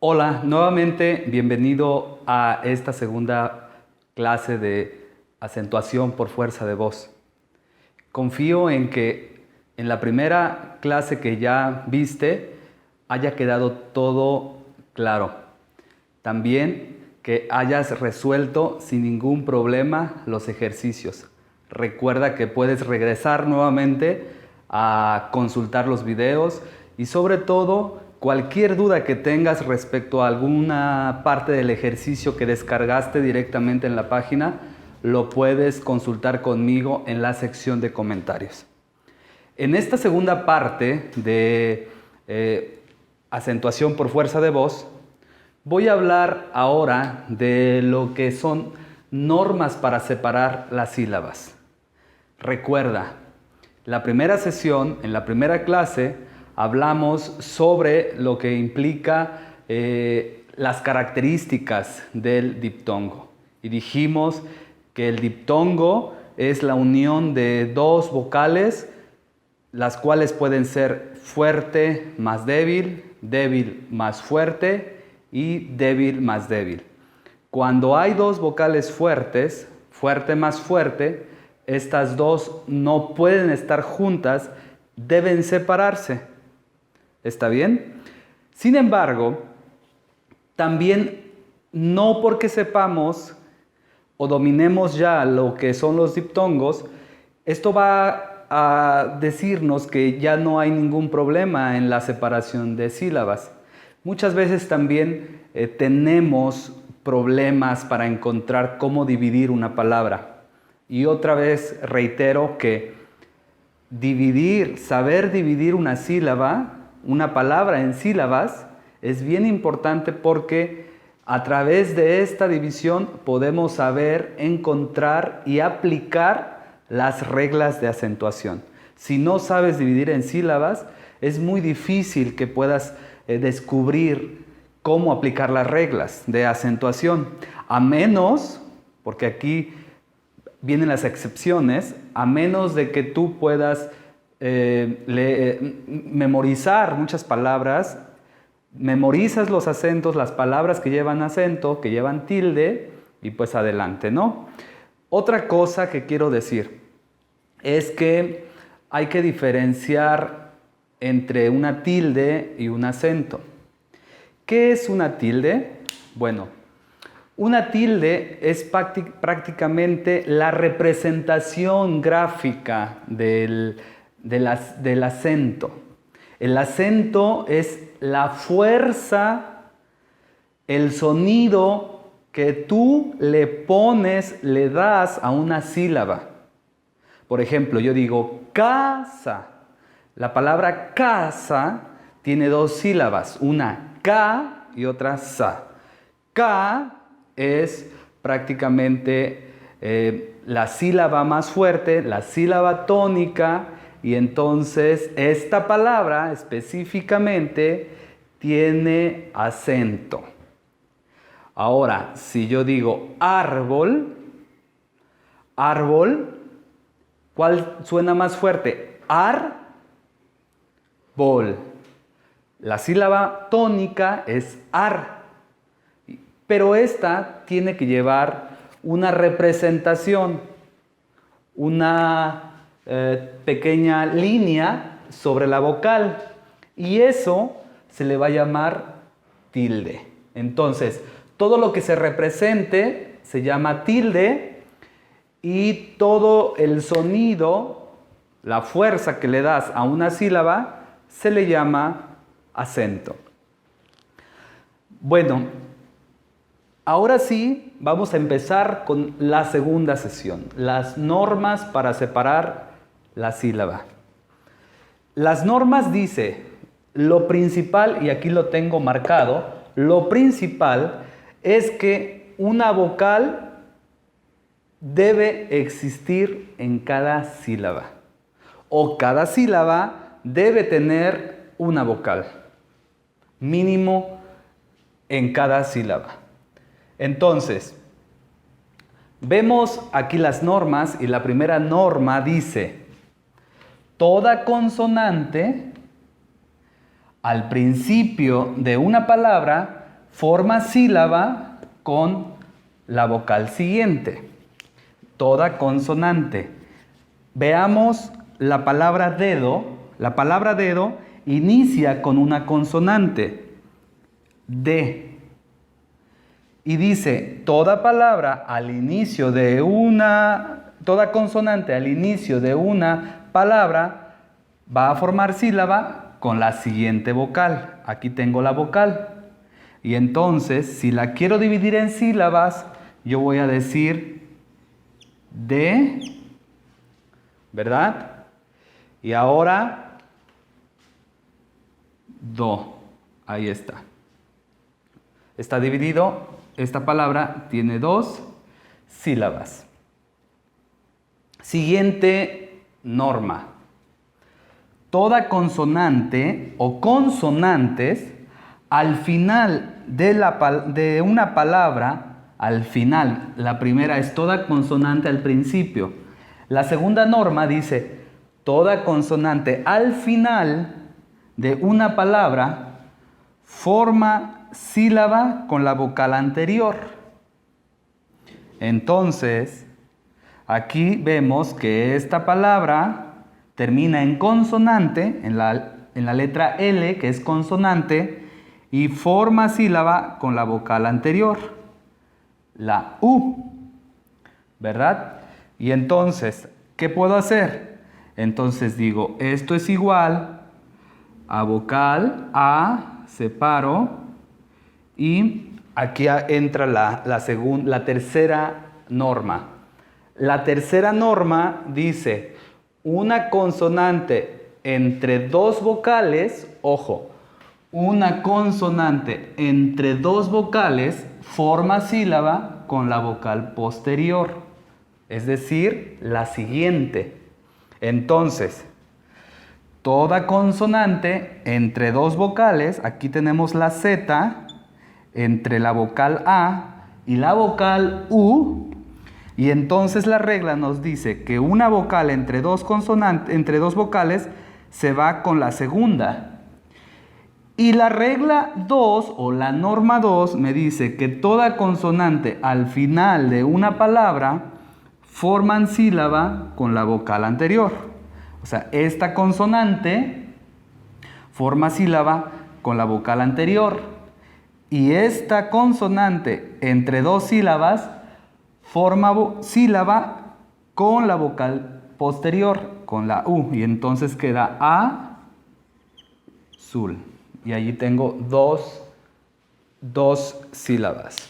Hola, nuevamente bienvenido a esta segunda clase de acentuación por fuerza de voz. Confío en que en la primera clase que ya viste haya quedado todo claro. También que hayas resuelto sin ningún problema los ejercicios. Recuerda que puedes regresar nuevamente a consultar los videos y sobre todo cualquier duda que tengas respecto a alguna parte del ejercicio que descargaste directamente en la página, lo puedes consultar conmigo en la sección de comentarios. En esta segunda parte de acentuación por fuerza de voz, voy a hablar ahora de lo que son normas para separar las sílabas. Recuerda, la primera sesión, en la primera clase, hablamos sobre lo que implica las características del diptongo. Y dijimos que el diptongo es la unión de dos vocales, las cuales pueden ser fuerte más débil, débil más fuerte y débil más débil. Cuando hay dos vocales fuertes, fuerte más fuerte, estas dos no pueden estar juntas, deben separarse. ¿Está bien? Sin embargo, también no porque sepamos o dominemos ya lo que son los diptongos, esto va a decirnos que ya no hay ningún problema en la separación de sílabas. Muchas veces también tenemos problemas para encontrar cómo dividir una palabra. Y otra vez reitero que saber dividir una sílaba, una palabra en sílabas, es bien importante porque a través de esta división podemos saber encontrar y aplicar las reglas de acentuación. Si no sabes dividir en sílabas, es muy difícil que puedas descubrir cómo aplicar las reglas de acentuación, a menos, porque aquí vienen las excepciones, a menos de que tú puedas memorizar muchas palabras, memorizas los acentos, las palabras que llevan acento, que llevan tilde, y pues adelante, ¿no? Otra cosa que quiero decir es que hay que diferenciar entre una tilde y un acento. ¿Qué es una tilde? Bueno, una tilde es prácticamente la representación gráfica del acento. El acento es la fuerza, el sonido que tú le pones, le das a una sílaba. Por ejemplo, yo digo casa. La palabra casa tiene dos sílabas, una K y otra sa. K es prácticamente la sílaba más fuerte, la sílaba tónica, y entonces esta palabra específicamente tiene acento. Ahora, si yo digo árbol, árbol, ¿cuál suena más fuerte? Bol. La sílaba tónica es ar, pero esta tiene que llevar una representación, una pequeña línea sobre la vocal, y eso se le va a llamar tilde. Entonces, todo lo que se represente se llama tilde, y todo el sonido, la fuerza que le das a una sílaba, se le llama acento. Bueno, ahora sí vamos a empezar con la segunda sesión, las normas para separar la sílaba. Las normas dice, lo principal, y aquí lo tengo marcado, lo principal es que una vocal debe existir en cada sílaba, o cada sílaba debe tener una vocal, mínimo en cada sílaba. Entonces, vemos aquí las normas, y la primera norma dice: toda consonante al principio de una palabra forma sílaba con la vocal siguiente. Toda consonante. Veamos la palabra dedo. La palabra dedo inicia con una consonante. D. Y dice, toda consonante al inicio de una palabra va a formar sílaba con la siguiente vocal. Aquí tengo la vocal. Y entonces, si la quiero dividir en sílabas, yo voy a decir de, ¿verdad? Y ahora, do. Ahí está. Está dividido. Esta palabra tiene 2 sílabas. Siguiente norma. Toda consonante o consonantes al final de una palabra, al final, la primera es toda consonante al principio. La segunda norma dice, toda consonante al final de una palabra forma sílaba con la vocal anterior. Entonces, aquí vemos que esta palabra termina en consonante, en la letra L, que es consonante, y forma sílaba con la vocal anterior, la U, ¿verdad? Y entonces, ¿qué puedo hacer? Entonces digo, esto es igual a vocal A, separo, y aquí entra la tercera norma. La tercera norma dice, una consonante entre 2 vocales, ojo, una consonante entre 2 vocales forma sílaba con la vocal posterior, es decir, la siguiente. Entonces, toda consonante entre 2 vocales, aquí tenemos la Z, entre la vocal A y la vocal U, y entonces la regla nos dice que una vocal entre 2 vocales se va con la segunda. Y la regla 2 o la norma 2 me dice que toda consonante al final de una palabra forman sílaba con la vocal anterior. O sea, esta consonante forma sílaba con la vocal anterior. Y esta consonante entre 2 sílabas forma sílaba con la vocal posterior, con la U. Y entonces queda azul. Y allí tengo dos sílabas.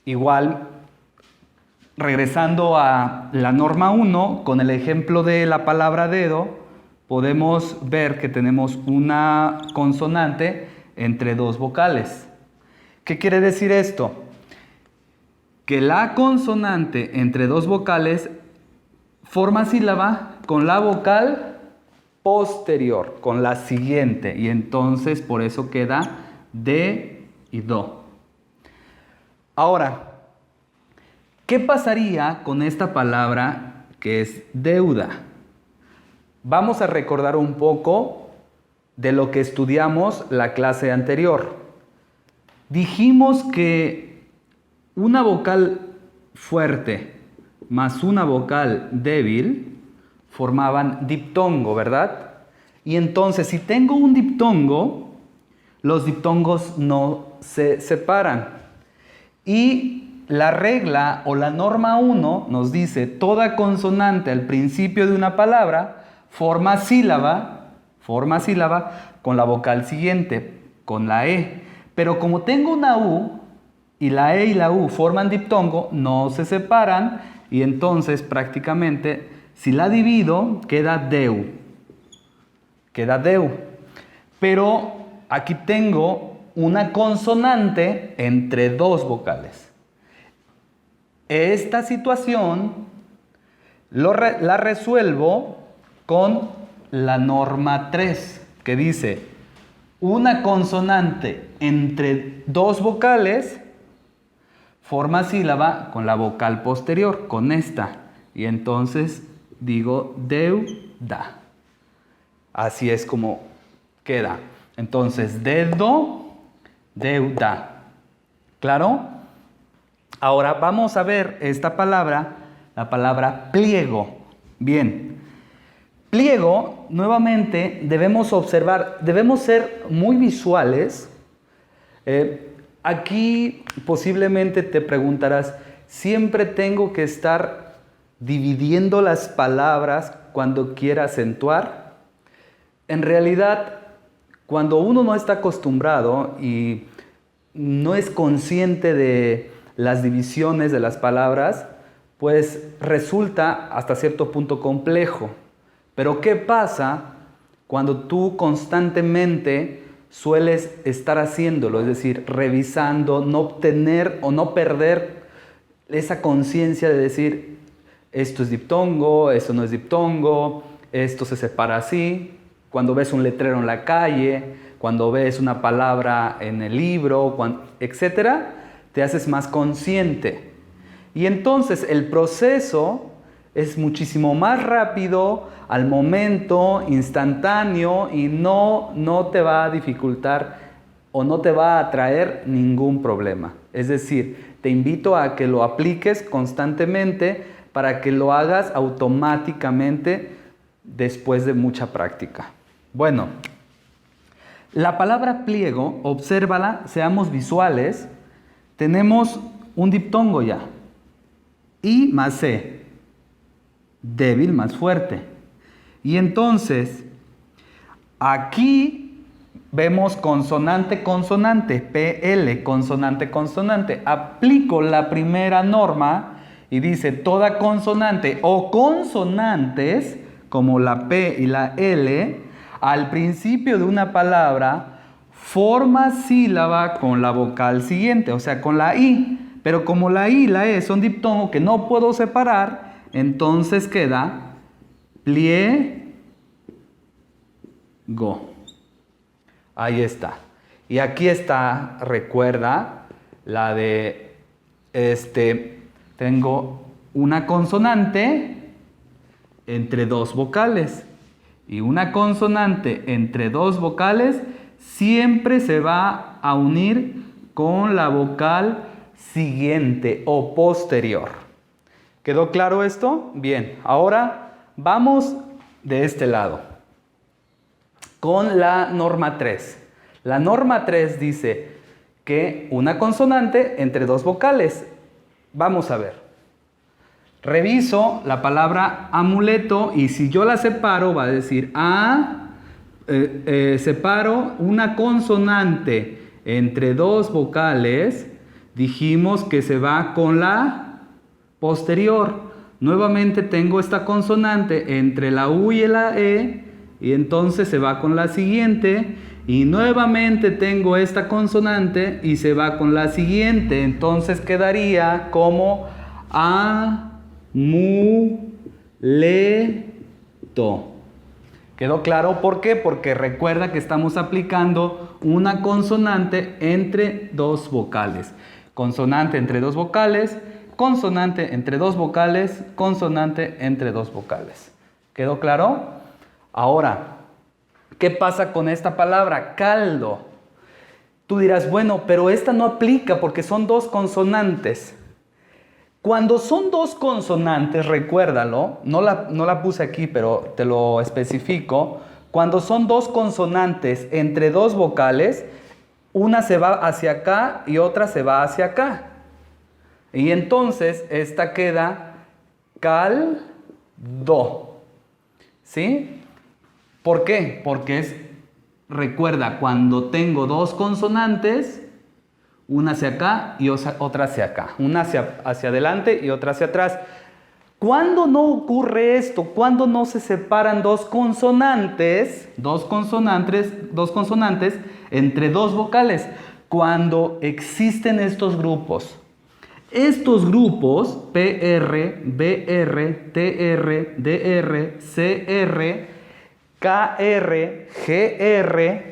Igual, regresando a la norma 1, con el ejemplo de la palabra dedo, podemos ver que tenemos una consonante entre 2 vocales. ¿Qué quiere decir esto? Que la consonante entre 2 vocales forma sílaba con la vocal posterior, con la siguiente, y entonces por eso queda de y do. Ahora, ¿qué pasaría con esta palabra que es deuda? Vamos a recordar un poco de lo que estudiamos la clase anterior. Dijimos que una vocal fuerte más una vocal débil formaban diptongo, ¿verdad? Y entonces, si tengo un diptongo, los diptongos no se separan. Y la regla o la norma 1 nos dice, toda consonante al principio de una palabra forma sílaba con la vocal siguiente, con la E. Pero como tengo una U, y la E y la U forman diptongo, no se separan, y entonces prácticamente, si la divido, queda deu. Queda deu. Pero aquí tengo una consonante entre 2 vocales. Esta situación la resuelvo con la norma 3, que dice, una consonante entre 2 vocales forma sílaba con la vocal posterior, con esta. Y entonces digo deuda. Así es como queda. Entonces, dedo, deuda. ¿Claro? Ahora vamos a ver esta palabra, la palabra pliego. Bien. Pliego, nuevamente, debemos observar, debemos ser muy visuales. Aquí posiblemente te preguntarás, ¿siempre tengo que estar dividiendo las palabras cuando quiera acentuar? En realidad, cuando uno no está acostumbrado y no es consciente de las divisiones de las palabras, pues resulta hasta cierto punto complejo. Pero ¿qué pasa cuando tú constantemente sueles estar haciéndolo? Es decir, revisando, no obtener o no perder esa conciencia de decir, esto es diptongo, esto no es diptongo, esto se separa así. Cuando ves un letrero en la calle, cuando ves una palabra en el libro, etcétera, te haces más consciente. Y entonces el proceso es muchísimo más rápido, al momento, instantáneo, y no te va a dificultar o no te va a traer ningún problema. Es decir, te invito a que lo apliques constantemente para que lo hagas automáticamente después de mucha práctica. Bueno, la palabra pliego, obsérvala, seamos visuales. Tenemos un diptongo ya. I más C. Débil más fuerte. Y entonces, aquí vemos consonante, consonante, PL, consonante, consonante. Aplico la primera norma y dice toda consonante o consonantes, como la P y la L, al principio de una palabra, forma sílaba con la vocal siguiente, o sea, con la I. Pero como la I y la E son diptongo que no puedo separar, entonces queda pliego. Ahí está. Y aquí está, recuerda, la de, tengo una consonante entre dos vocales. Y una consonante entre dos vocales siempre se va a unir con la vocal siguiente o posterior. ¿Quedó claro esto? Bien, ahora vamos de este lado con la norma 3. La norma 3 dice que una consonante entre dos vocales. Vamos a ver. Reviso la palabra amuleto y si yo la separo va a decir separo una consonante entre dos vocales, dijimos que se va con la posterior. Nuevamente tengo esta consonante entre la U y la E y entonces se va con la siguiente. Y nuevamente tengo esta consonante y se va con la siguiente. Entonces quedaría como amuleto. ¿Quedó claro? ¿Por qué? Porque recuerda que estamos aplicando una consonante entre dos vocales. Consonante entre dos vocales, consonante entre dos vocales, consonante entre dos vocales. ¿Quedó claro? Ahora, ¿qué pasa con esta palabra? Caldo. Tú dirás, bueno, pero esta no aplica porque son dos consonantes. Cuando son dos consonantes, recuérdalo, no la puse aquí, pero te lo especifico. Cuando son dos consonantes entre dos vocales, una se va hacia acá y otra se va hacia acá. Y entonces esta queda caldo. ¿Sí? ¿Por qué? Porque recuerda, cuando tengo dos consonantes, una hacia acá y otra hacia acá. Una hacia adelante y otra hacia atrás. ¿Cuándo no ocurre esto? ¿Cuándo no se separan dos consonantes entre dos vocales? Cuando existen estos grupos. Estos grupos, PR, BR, TR, DR, CR, KR, GR,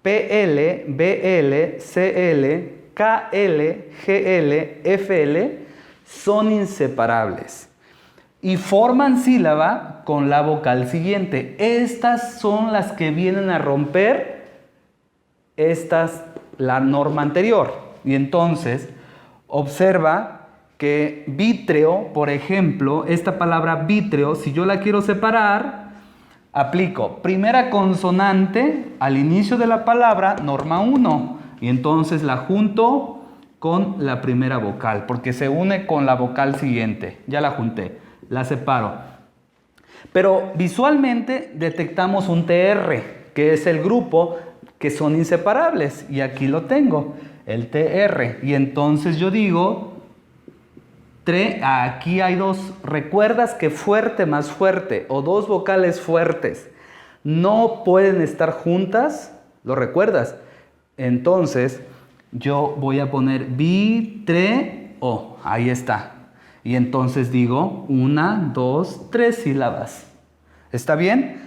PL, BL, CL, KL, GL, FL, son inseparables y forman sílaba con la vocal siguiente. Estas son las que vienen a romper estas la norma anterior. Y entonces, observa que vítreo, por ejemplo, esta palabra vítreo, si yo la quiero separar, aplico primera consonante al inicio de la palabra, norma 1. Y entonces la junto con la primera vocal, porque se une con la vocal siguiente. Ya la junté, la separo. Pero visualmente detectamos un TR, que es el grupo que son inseparables. Y aquí lo tengo, el TR. Y entonces yo digo, aquí hay dos. ¿Recuerdas que fuerte más fuerte o dos vocales fuertes no pueden estar juntas? ¿Lo recuerdas? Entonces yo voy a poner vitreo. Ahí está. Y entonces digo 1, 2, 3 sílabas. ¿Está bien?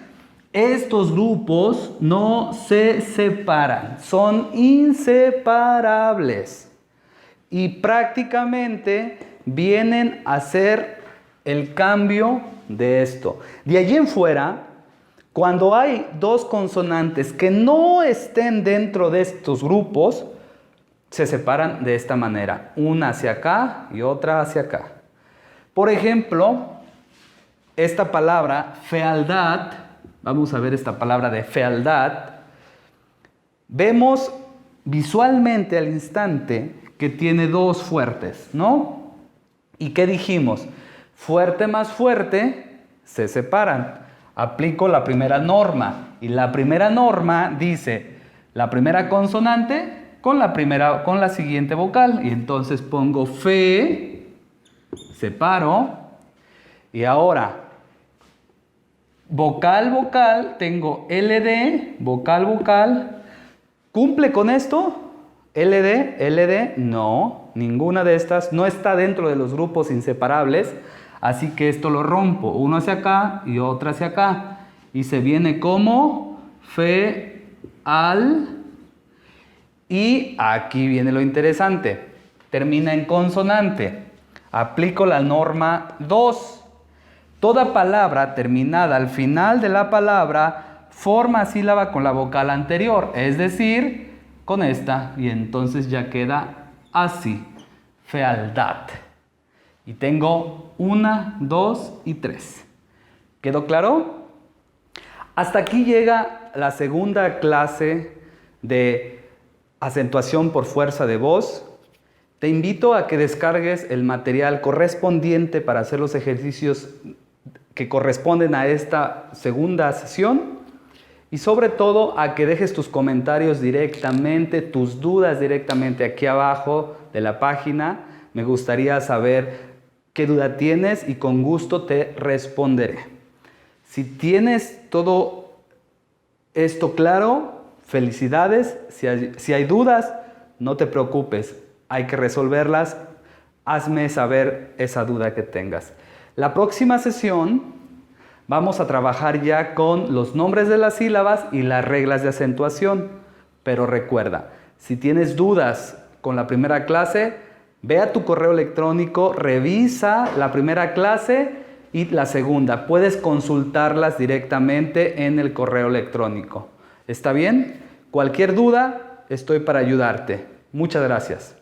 Estos grupos no se separan, son inseparables. Y prácticamente vienen a hacer el cambio de esto. De allí en fuera, cuando hay dos consonantes que no estén dentro de estos grupos, se separan de esta manera. Una hacia acá y otra hacia acá. Por ejemplo, esta palabra fealdad, vamos a ver esta palabra de fealdad, vemos visualmente al instante que tiene dos fuertes, ¿no? ¿Y qué dijimos? Fuerte más fuerte se separan. Aplico la primera norma y la primera norma dice la primera consonante con la siguiente vocal y entonces pongo fe, separo y ahora vocal, vocal, tengo LD, vocal, vocal. ¿Cumple con esto? LD, LD, no, ninguna de estas no está dentro de los grupos inseparables, así que esto lo rompo, uno hacia acá y otro hacia acá, y se viene como fe, al, y aquí viene lo interesante, termina en consonante, aplico la norma 2, toda palabra terminada al final de la palabra forma sílaba con la vocal anterior, es decir, con esta, y entonces ya queda así, fealdad. Y tengo 1, 2 y 3. ¿Quedó claro? Hasta aquí llega la segunda clase de acentuación por fuerza de voz. Te invito a que descargues el material correspondiente para hacer los ejercicios que corresponden a esta segunda sesión. Y sobre todo a que dejes tus comentarios directamente, tus dudas directamente aquí abajo de la página. Me gustaría saber qué duda tienes y con gusto te responderé. Si tienes todo esto claro, felicidades. Si hay dudas, no te preocupes. Hay que resolverlas. Hazme saber esa duda que tengas. La próxima sesión vamos a trabajar ya con los nombres de las sílabas y las reglas de acentuación. Pero recuerda, si tienes dudas con la primera clase, ve a tu correo electrónico, revisa la primera clase y la segunda. Puedes consultarlas directamente en el correo electrónico. ¿Está bien? Cualquier duda, estoy para ayudarte. Muchas gracias.